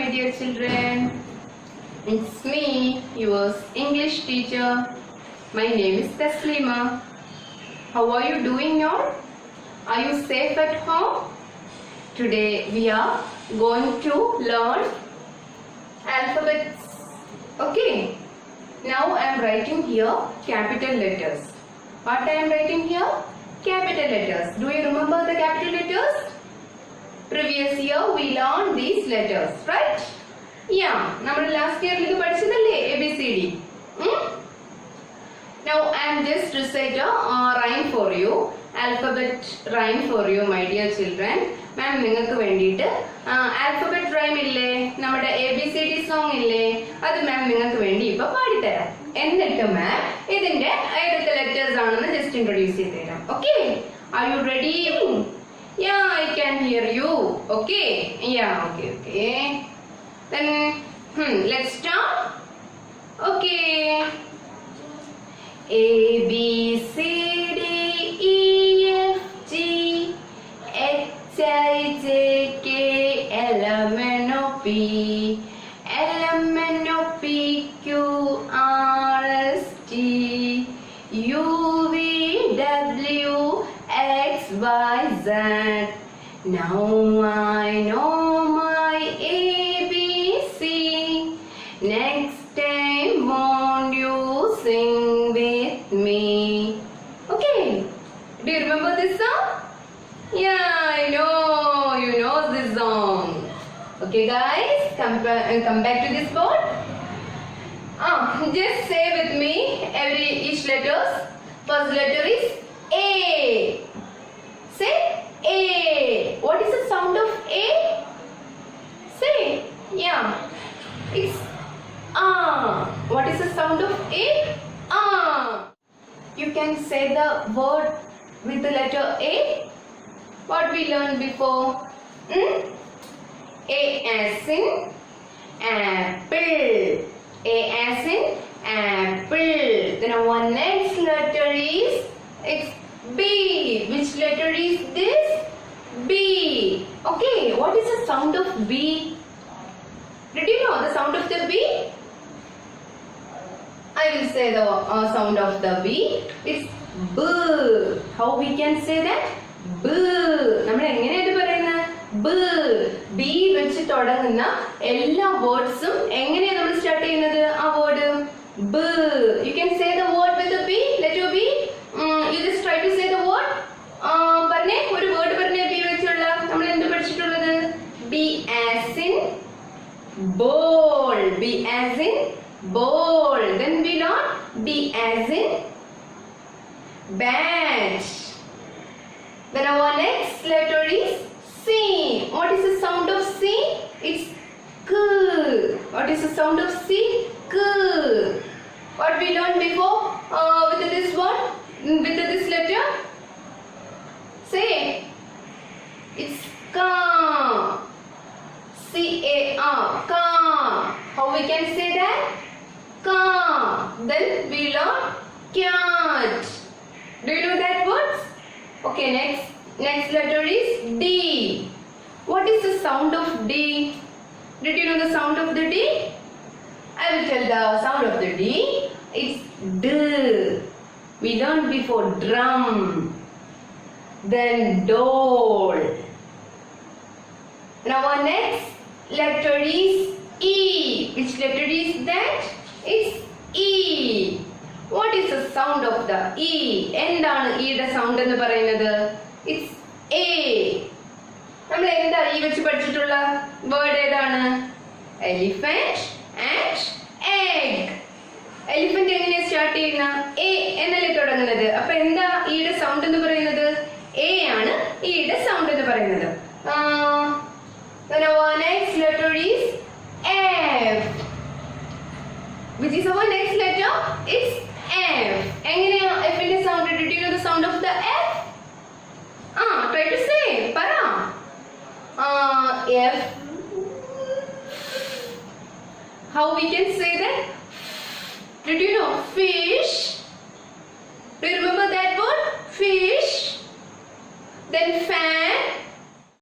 my dear children. It's me, your English teacher. My name is Taslima. How are you doing now? Are you safe at home? Today we are going to learn alphabets. Okay. Now I am writing here capital letters. What I am writing here? Capital letters. Do you remember the capital letters? Previous year we learned these letters, right? Yeah. Number last year we learned ABCD. Now I am just recite a rhyme for you. Alphabet rhyme for you, my dear children. Ma'am, നിങ്ങൾക്ക് വേണ്ടിയിട്ട് alphabet rhyme ഇല്ലേ, നമ്മുടെ ABCD song ഇല്ലേ, അത് മാം നിങ്ങൾക്ക് വേണ്ടി ഇപ്പൊ പാടിത്തരാം. എന്നിട്ട് മാം ഇതിന്റെ ഏതൊക്കെ ലെറ്റേഴ്സ് ആണെന്ന് ജസ്റ്റ് ഇൻട്രൊഡ്യൂസ് ചെയ്ത് തരാം. Okay, are you ready? Yeah, I can hear you. Okay, yeah, okay. Then let's start. Okay. A B C D E F G H I J K L M N O P Q R S T U V W X Y Z. Now I know my ABC. Next time won't you sing with me? Okay. Do you remember this song? Yeah, I know. You know this song. Okay, guys. Come back to this board. Just say with me each letters. First letter is A. Say A. What is the sound of A? Say. Yeah. It's What is the sound of A? You can say the word with the letter A. What we learned before? A as in apple. A as in apple. Then our next letter is B. Which letter is this? B. Okay, what is the sound of B? Did you know the sound of the B? I will say the sound of the B. It's B. How we can say that? B. നമ്മൾ എങ്ങനെയാണ് പറയുന്നത്? B. B വെച്ച് തുടങ്ങുന്ന എല്ലാ വേർഡ്സും എങ്ങനെയാണ് നമ്മൾ start ചെയ്യുന്നത്? ആ word B. You can say the word with the B. Letter B. You just try to say the word. പറഞ്ഞേ, ഒരു വേർഡ് പറഞ്ഞേ B വെച്ചുള്ള. നമ്മൾ എന്ത് പഠിച്ചിട്ടുള്ളത്? B as in ball. B as in ball. Then we learn B as in bat. Then our next letter is C. What is the sound of C? It's K. What is the sound of C? K. What we learned before with this one? With this letter? Say. It's Ka. C-A-R. Ka. How we can say that? Ka. Then we learn cat. Do you know that words? Okay, next letter is D. What is the sound of D? Did you know the sound of the D? I will tell the sound of the D. It's D. We learned before drum. Then doll. Now our next letter is E. Which letter is that? It's E. What is the sound of the E? എന്താണ് ഈയുടെ sound എന്ന് പറയുന്നത്? It's A. നമ്മൾ എന്താ ഈ വെച്ച് പഠിച്ചിട്ടുള്ള word ഏതാണ്? Elephant and egg. Elephant എങ്ങനെയാണ് സ്റ്റാർട്ട് ചെയ്യുന്ന? A എന്നല്ലേ തുടങ്ങുന്നത്. അപ്പൊ എന്താ ഈയുടെ സൗണ്ട് എന്ന് പറയുന്നത്? A ആണ് ഈയുടെ സൗണ്ട് എന്ന് പറയുന്നത്. Then our next letter is F. Which is our next letter? It's F. എങ്ങനെയാ Fന്റെ sound? Did you know the sound of the F? Try to say. പറ. F. How we can say that? Did you know fish?